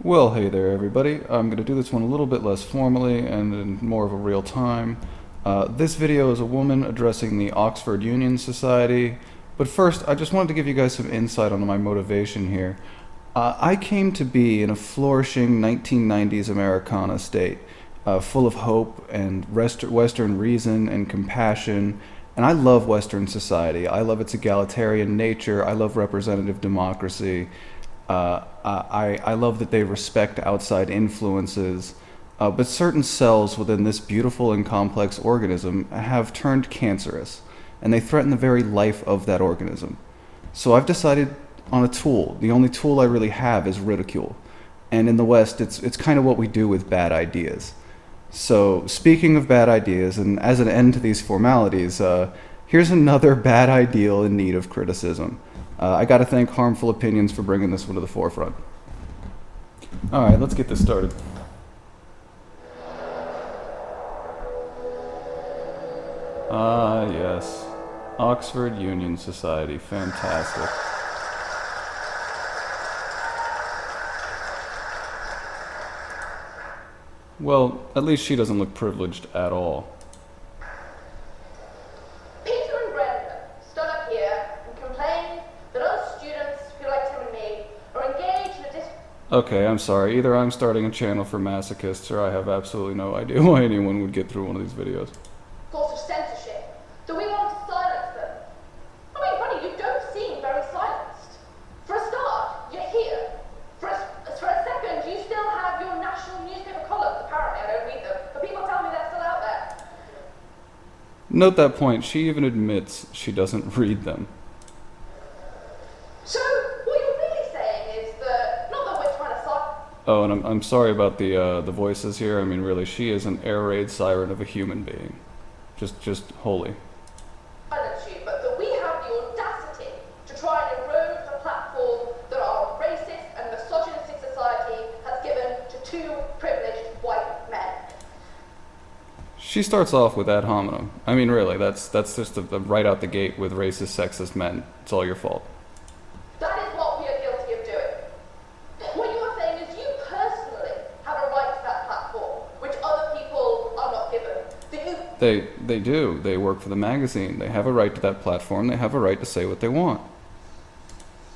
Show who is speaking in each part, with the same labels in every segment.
Speaker 1: Well, hey there, everybody. I'm going to do this one a little bit less formally and in more of a real time. This video is a woman addressing the Oxford Union Society. But first, I just wanted to give you guys some insight on my motivation here. I came to be in a flourishing 1990s Americana state, full of hope and Western reason and compassion. And I love Western society. I love its egalitarian nature. I love representative democracy. I love that they respect outside influences, but certain cells within this beautiful and complex organism have turned cancerous, and they threaten the very life of that organism. So I've decided on a tool. The only tool I really have is ridicule. And in the West, it's kind of what we do with bad ideas. So speaking of bad ideas, and as an end to these formalities, here's another bad ideal in need of criticism. I gotta thank Harmful Opinions for bringing this one to the forefront. Alright, let's get this started. Ah, yes. Oxford Union Society. Fantastic. Well, at least she doesn't look privileged at all. Okay, I'm sorry. Either I'm starting a channel for masochists, or I have absolutely no idea why anyone would get through one of these videos.
Speaker 2: Sort of censorship. Do we want to silence them? I mean, Bunny, you don't seem very silenced. For a start, you're here. For a second, you still have your national newspaper columns. Apparently, I don't read them, but people tell me they're still out there.
Speaker 1: Note that point. She even admits she doesn't read them.
Speaker 2: So, what you're really saying is that, not that we're trying to silence...
Speaker 1: Oh, and I'm sorry about the voices here. I mean, really, she is an air raid siren of a human being. Just holy.
Speaker 2: ...silence you, but that we have the audacity to try and erode the platform that our racist and misogynistic society has given to two privileged white men.
Speaker 1: She starts off with ad hominem. I mean, really, that's just right out the gate with racist, sexist men. It's all your fault.
Speaker 2: That is what we are guilty of doing. What you are saying is you personally have a right to that platform, which other people are not given.
Speaker 1: They do. They work for the magazine. They have a right to that platform. They have a right to say what they want.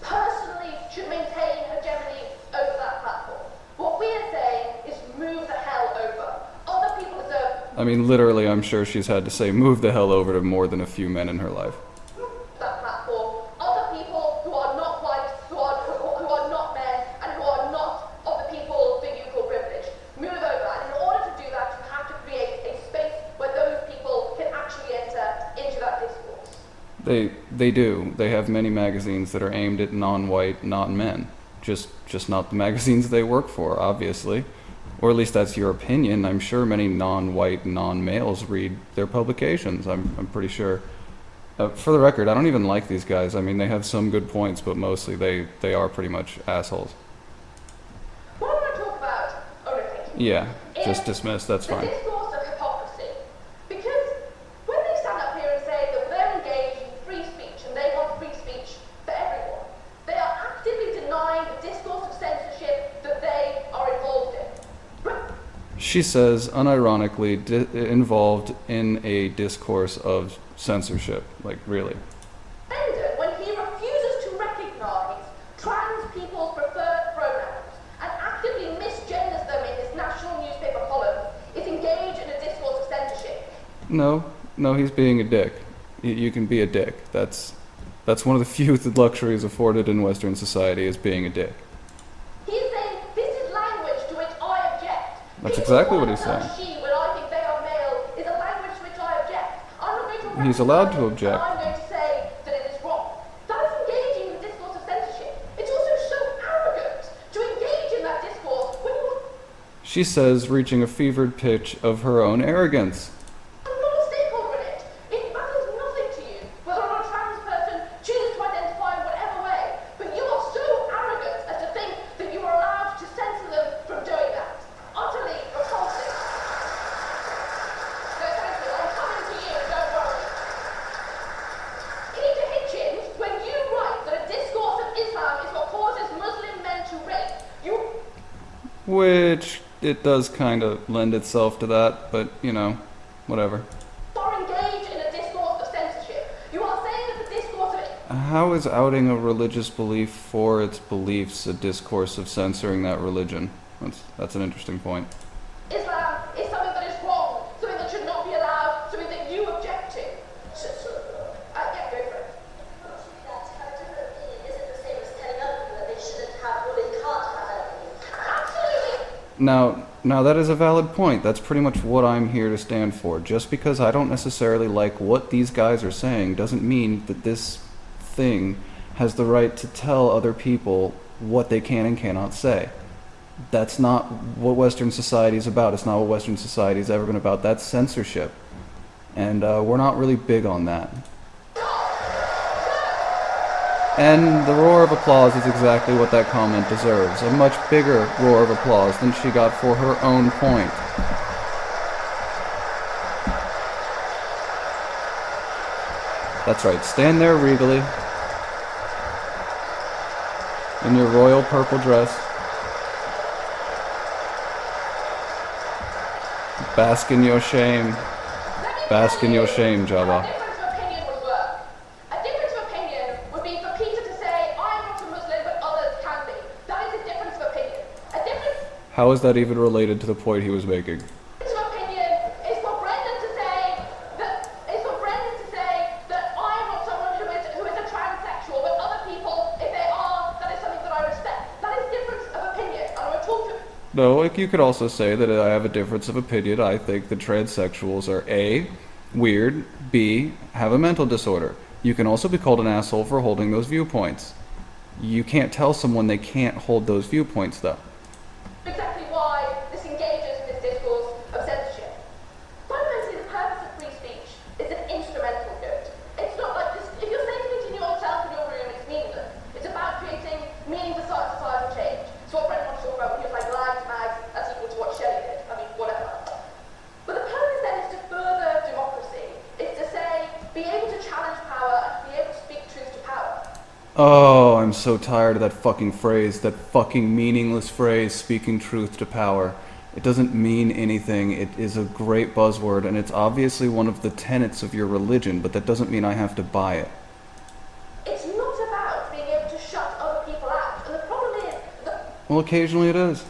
Speaker 2: Personally should maintain hegemony over that platform. What we are saying is move the hell over. Other people deserve...
Speaker 1: I mean, literally, I'm sure she's had to say move the hell over to more than a few men in her life.
Speaker 2: ...that platform. Other people who are not white, who are not men, and who are not of the people that you call privileged. Move over. And in order to do that, you have to create a space where those people can actually enter into that discourse.
Speaker 1: They do. They have many magazines that are aimed at non-white, non-men. Just not the magazines they work for, obviously. Or at least that's your opinion. I'm sure many non-white, non-males read their publications. I'm pretty sure. For the record, I don't even like these guys. I mean, they have some good points, but mostly they are pretty much assholes.
Speaker 2: What I want to talk about,
Speaker 1: Yeah, just dismiss. That's
Speaker 2: the
Speaker 1: fine.
Speaker 2: discourse of hypocrisy. Because when they stand up here and say that they're engaged in free speech and they want free speech for everyone, they are actively denying the discourse of censorship that they are involved in.
Speaker 1: She says, unironically, involved in a discourse of censorship. Like, really.
Speaker 2: Bender, when he refuses to recognize trans people's preferred pronouns and actively misgenders them in his national newspaper columns, is engaged in a discourse of censorship.
Speaker 1: No, he's being a dick. You can be a dick. That's one of the few luxuries afforded in Western society, is being a dick.
Speaker 2: He's saying, this is language to which I object.
Speaker 1: That's exactly what he's saying.
Speaker 2: She, when I think they are male, is a language to which I object. I'm not going to
Speaker 1: He's allowed to object.
Speaker 2: I'm going to say that it is wrong. That is engaging in the discourse of censorship. It's also so arrogant to engage in that discourse when you're...
Speaker 1: She says, reaching a fevered pitch of her own arrogance.
Speaker 2: I'm not a stakeholder in it. It matters nothing to you whether or not a trans person chooses to identify in whatever way. But you are so arrogant as to think that you are allowed to censor them from doing that. Utterly repulsive. No, thank you. I'm coming to you. Don't worry. Elijah Hitchens, when you write that a discourse of Islam is what causes Muslim men to rape,
Speaker 1: Which it does kind of lend itself to that, but you know, whatever.
Speaker 2: Or engage in a discourse of censorship. You are saying that the discourse of
Speaker 1: How is outing a religious belief for its beliefs a discourse of censoring that religion? That's an interesting point.
Speaker 2: Islam is something that is wrong, something that should not be allowed, something that you object to. Yeah, go for it.
Speaker 3: That to have a different opinion isn't the same as telling other people that they shouldn't have or they can't have that opinion.
Speaker 2: Absolutely.
Speaker 1: Now that is a valid point. That's pretty much what I'm here to stand for. Just because I don't necessarily like what these guys are saying doesn't mean that this thing has the right to tell other people what they can and cannot say. That's not what Western society is about. It's not what Western society has ever been about. That's censorship. And we're not really big on that. And the roar of applause is exactly what that comment deserves. A much bigger roar of applause than she got for her own point. That's right, stand there regally in your royal purple dress. Bask in your shame. Bask in your shame, Java.
Speaker 2: A difference of opinion would work. A difference of opinion would be for Peter to say, I'm not a Muslim, but others can be. That is a difference of opinion. A difference
Speaker 1: How is that even related to the point he was making?
Speaker 2: of opinion is for Brendan to say that I'm not someone who is a transsexual, but other people, if they are, that is something that I respect. That is difference of opinion. And I'm talking to
Speaker 1: No, like you could also say that I have a difference of opinion. I think that transsexuals are A, weird, B, have a mental disorder. You can also be called an asshole for holding those viewpoints. You can't tell someone they can't hold those viewpoints, though.
Speaker 2: exactly why this engages in this discourse of censorship. Fundamentally, the purpose of free speech is an instrumental good. It's not like this, if you're saying something to yourself in your room, it's meaningless. It's about creating meaning for societal change. It's what Brendan wants to talk about when he was like, lives mags, that's equal to what Shelley did. I mean, whatever. But the purpose then is to further democracy. It's to say, be able to challenge power and be able to speak truth to power.
Speaker 1: Oh, I'm so tired of that fucking phrase, that fucking meaningless phrase, speaking truth to power. It doesn't mean anything. It is a great buzzword, and it's obviously one of the tenets of your religion, but that doesn't mean I have to buy it.
Speaker 2: It's not about being able to shut other people out. And the problem is that
Speaker 1: Well, occasionally it is.
Speaker 2: the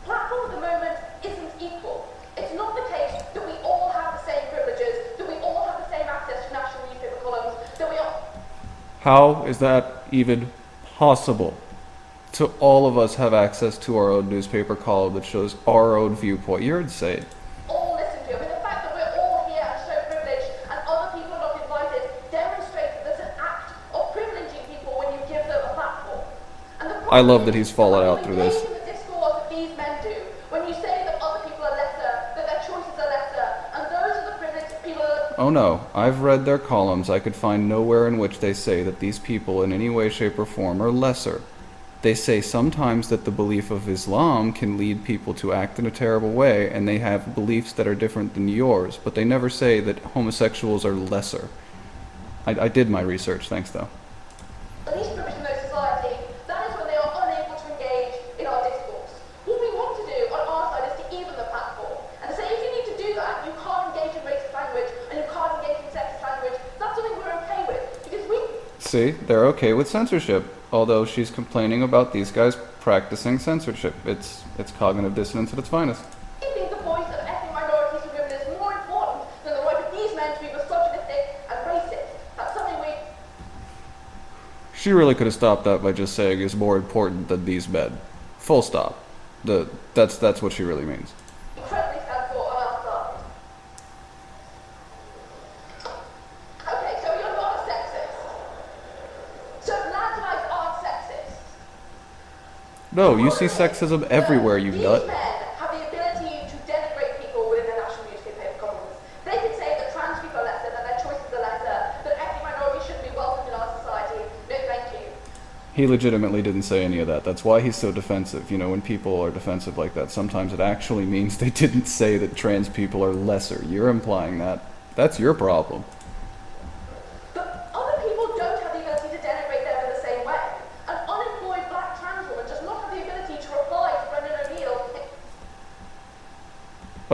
Speaker 2: platform at the moment isn't equal. It's not the case that we all have the same privileges, that we all have the same access to national newspaper columns, that we all...
Speaker 1: How is that even possible? To all of us have access to our own newspaper column that shows our own viewpoint. You're insane.
Speaker 2: all listen to. I mean, the fact that we're all here and so privileged and other people are not invited demonstrates that there's an act of privileging people when you give them a platform. And the
Speaker 1: I love
Speaker 2: problem
Speaker 1: that
Speaker 2: is
Speaker 1: he's fallen
Speaker 2: when
Speaker 1: out
Speaker 2: you
Speaker 1: through this.
Speaker 2: engage in the discourse that these men do, when you say that other people are lesser, that their choices are lesser, and those are the privileged people that
Speaker 1: Oh no, I've read their columns. I could find nowhere in which they say that these people in any way, shape, or form are lesser. They say sometimes that the belief of Islam can lead people to act in a terrible way, and they have beliefs that are different than yours, but they never say that homosexuals are lesser. I did my research, thanks though.
Speaker 2: the least privileged in those society, that is when they are unable to engage in our discourse. What we want to do on our side is to even the platform. And to say if you need to do that, you can't engage in racist language and you can't engage in sexist language, that's something we're okay with. Because we
Speaker 1: See, they're okay with censorship, although she's complaining about these guys practicing censorship. It's cognitive dissonance at its finest.
Speaker 2: think the voice of ethnic minorities and women is more important than the right of these men to be misogynistic and racist. That's something we
Speaker 1: She really could have stopped that by just saying is more important than these men. Full stop. That's what she really means.
Speaker 2: incredibly stand for on our side. Okay, so you're not a sexist. So landmines aren't sexist.
Speaker 1: No, you see sexism everywhere, you
Speaker 2: These
Speaker 1: nut.
Speaker 2: men have the ability to denigrate people within their national newspaper columns. They can say that trans people are lesser, that their choices are lesser, that ethnic minorities shouldn't be welcomed in our society. No, thank you.
Speaker 1: He legitimately didn't say any of that. That's why he's so defensive. You know, when people are defensive like that, sometimes it actually means they didn't say that trans people are lesser. You're implying that. That's your problem.
Speaker 2: But other people don't have the ability to denigrate them in the same way. An unemployed black trans woman does not have the ability to reply to Brendan O'Neill in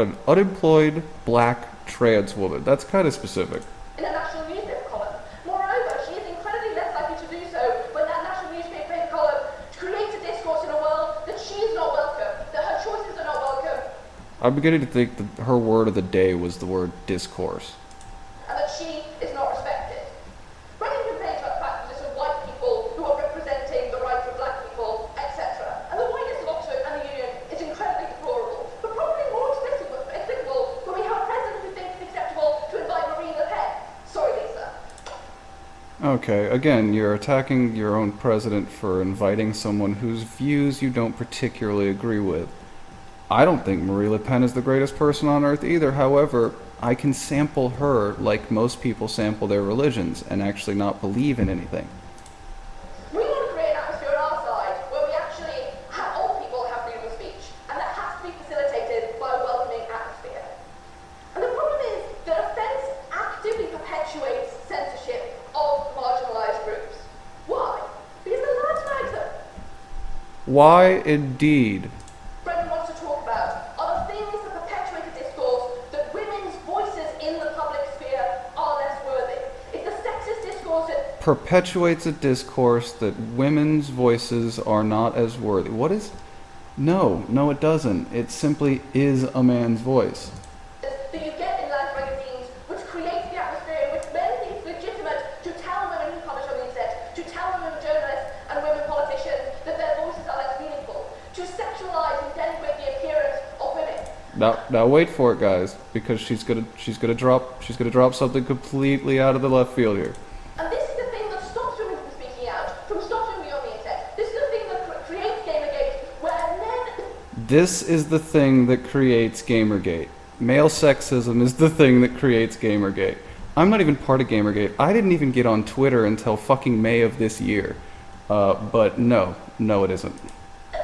Speaker 1: an unemployed black trans woman. That's kind of specific.
Speaker 2: in a national newspaper column. Moreover, she is incredibly less likely to do so when that national newspaper column creates a discourse in a world that she is not welcome, that her choices are not welcome,
Speaker 1: I'm beginning to think that her word of the day was the word discourse.
Speaker 2: and that she is not respected. Brennan complains about the fact that there's some white people who are representing the rights of black people, etc. And the whiteness of Oxford and the Union is incredibly deplorable, but probably more explicable when we have a president who thinks it's acceptable to invite Marine Le Pen. Sorry, Lisa.
Speaker 1: Okay, again, you're attacking your own president for inviting someone whose views you don't particularly agree with. I don't think Marie Le Pen is the greatest person on earth either. However, I can sample her like most people sample their religions and actually not believe in anything.
Speaker 2: We want to create an atmosphere on our side where we actually have all people have freedom of speech, and that has to be facilitated by a welcoming atmosphere. And the problem is that offence actively perpetuates censorship of marginalised groups. Why? Because the law tags them.
Speaker 1: Why indeed?
Speaker 2: Brendan wants to talk about are the things that perpetuate a discourse that women's voices in the public sphere are less worthy. It's the sexist discourse that
Speaker 1: Perpetuates a discourse that women's voices are not as worthy. What is? No, it doesn't. It simply is a man's voice.
Speaker 2: that you get in life magazines, which creates the atmosphere in which men think it's legitimate to tell women who publish on the internet, to tell women journalists and women politicians that their voices are less meaningful, to sexualize and denigrate the appearance of women.
Speaker 1: Now wait for it, guys, because she's gonna drop something completely out of the left field here.
Speaker 2: And this is the thing that stops women from speaking out, from stopping women on the internet. This is the thing that creates Gamergate, where men
Speaker 1: This is the thing that creates Gamergate. Male sexism is the thing that creates Gamergate. I'm not even part of Gamergate. I didn't even get on Twitter until fucking May of this year. But no, it isn't.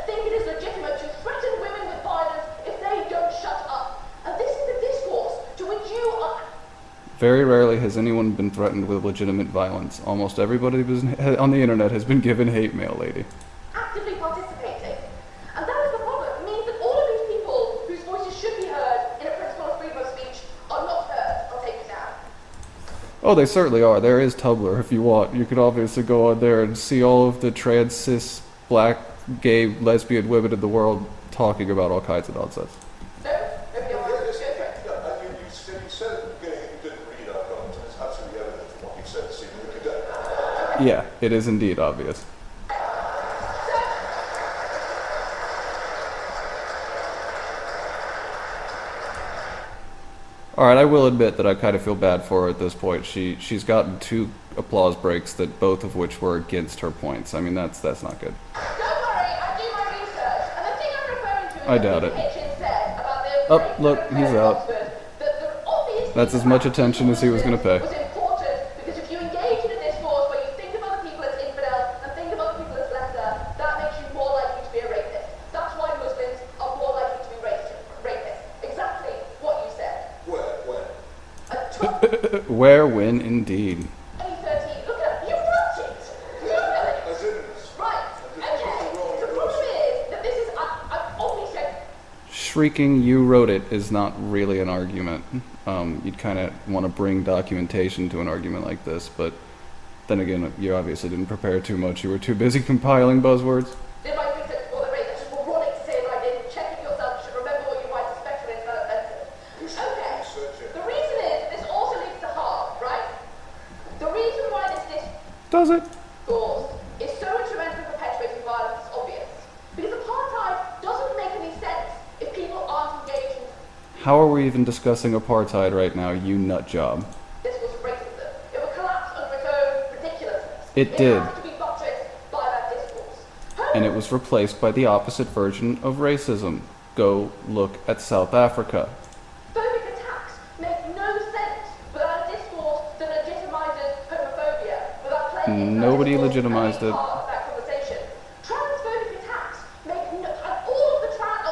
Speaker 2: think it is legitimate to threaten women with violence if they don't shut up. And this is the discourse to which you are
Speaker 1: Very rarely has anyone been threatened with legitimate violence. Almost everybody on the internet has been given hate mail, lady.
Speaker 2: actively participating. And that is the problem. It means that all of these people whose voices should be heard in a principle of freedom of speech are not heard. I'll take it down.
Speaker 1: Oh, they certainly are. There is Tumblr if you want. You could obviously go on there and see all of the trans, cis, black, gay, lesbian women in the world talking about all kinds of nonsense.
Speaker 2: No? Nobody else wants to go for it.
Speaker 4: You said at the beginning that you didn't read our comments, and it's absolutely evident from what you've said this evening that you don't.
Speaker 1: Yeah, it is indeed obvious. Alright, I will admit that I kind of feel bad for her at this point. She's gotten 2 applause breaks, that both of which were against her points. I mean, that's not good.
Speaker 2: Don't worry, I do my research. And the thing I'm referring to is
Speaker 1: I doubt
Speaker 2: what
Speaker 1: it.
Speaker 2: Hitchin said about the
Speaker 1: Oh,
Speaker 2: great
Speaker 1: look,
Speaker 2: press
Speaker 1: he's
Speaker 2: of
Speaker 1: out.
Speaker 2: Oxford, that the obvious
Speaker 1: That's
Speaker 2: thing
Speaker 1: as much
Speaker 2: about
Speaker 1: attention as he was gonna pay.
Speaker 2: was important because if you engage in a discourse where you think of other people as infidel and think of other people as lesser, that makes you more likely to be a rapist. That's why Muslims are more likely to be rapists. Exactly what you said.
Speaker 4: When?
Speaker 2: At
Speaker 1: Where, when, indeed.
Speaker 2: 2013. Look at it. You wrote it. You know it.
Speaker 4: I didn't.
Speaker 2: Right. Okay. The problem is that this is, I've obviously said,
Speaker 1: Shrieking, you wrote it is not really an argument. You'd kind of want to bring documentation to an argument like this, but then again, you obviously didn't prepare too much. You were too busy compiling buzzwords.
Speaker 2: did my research for the rate. That's just moronic to say that I didn't. Check it yourself. You should remember what you write, especially when it's not offensive. Okay.
Speaker 4: Research it.
Speaker 2: The reason is this also leads to harm, right? The reason why this
Speaker 1: Does it?
Speaker 2: discourse is so instrumental in perpetuating violence is obvious. Because apartheid doesn't make any sense if people aren't engaged in
Speaker 1: How are we even discussing apartheid right now, you nut job?
Speaker 2: this was racism. It would collapse under its own ridiculousness.
Speaker 1: It did.
Speaker 2: has to be buttressed by that discourse.
Speaker 1: And it was replaced by the opposite version of racism. Go look at South Africa.
Speaker 2: Phobic attacks make no sense without a discourse that legitimizes homophobia, without playing
Speaker 1: Nobody
Speaker 2: into
Speaker 1: legitimized
Speaker 2: any
Speaker 1: it.
Speaker 2: part of that conversation. Transphobic attacks make no, and all of the trans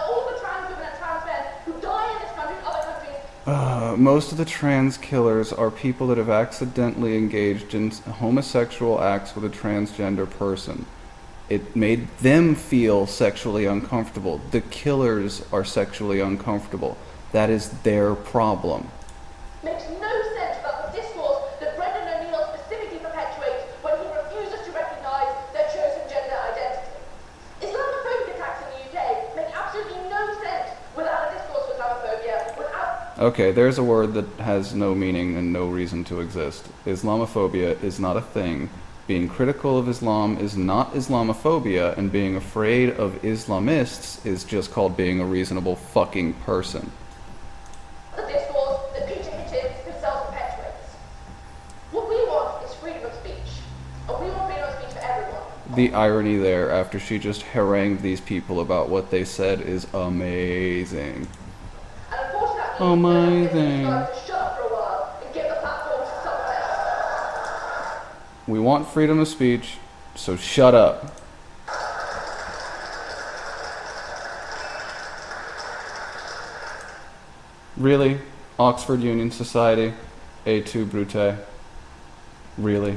Speaker 2: women and trans men who die in this country and other countries.
Speaker 1: Most of the trans killers are people that have accidentally engaged in homosexual acts with a transgender person. It made them feel sexually uncomfortable. The killers are sexually uncomfortable. That is their problem.
Speaker 2: Makes no sense about the discourse that Brendan O'Neill specifically perpetuates when he refuses to recognise their chosen gender identity. Islamophobic attacks in the UK make absolutely no sense without a discourse of Islamophobia, without...
Speaker 1: Okay, there's a word that has no meaning and no reason to exist. Islamophobia is not a thing. Being critical of Islam is not Islamophobia, and being afraid of Islamists is just called being a reasonable fucking person.
Speaker 2: The discourse that Peter Hitchens himself perpetuates. What we want is freedom of speech, and we want freedom of speech for everyone.
Speaker 1: The irony there, after she just harangued these people about what they said, is amazing.
Speaker 2: And unfortunately,
Speaker 1: Amazing.
Speaker 2: decided to shut up for a while and give the platform to someone else.
Speaker 1: We want freedom of speech, so shut up. Really? Oxford Union Society? A2 Brute? Really?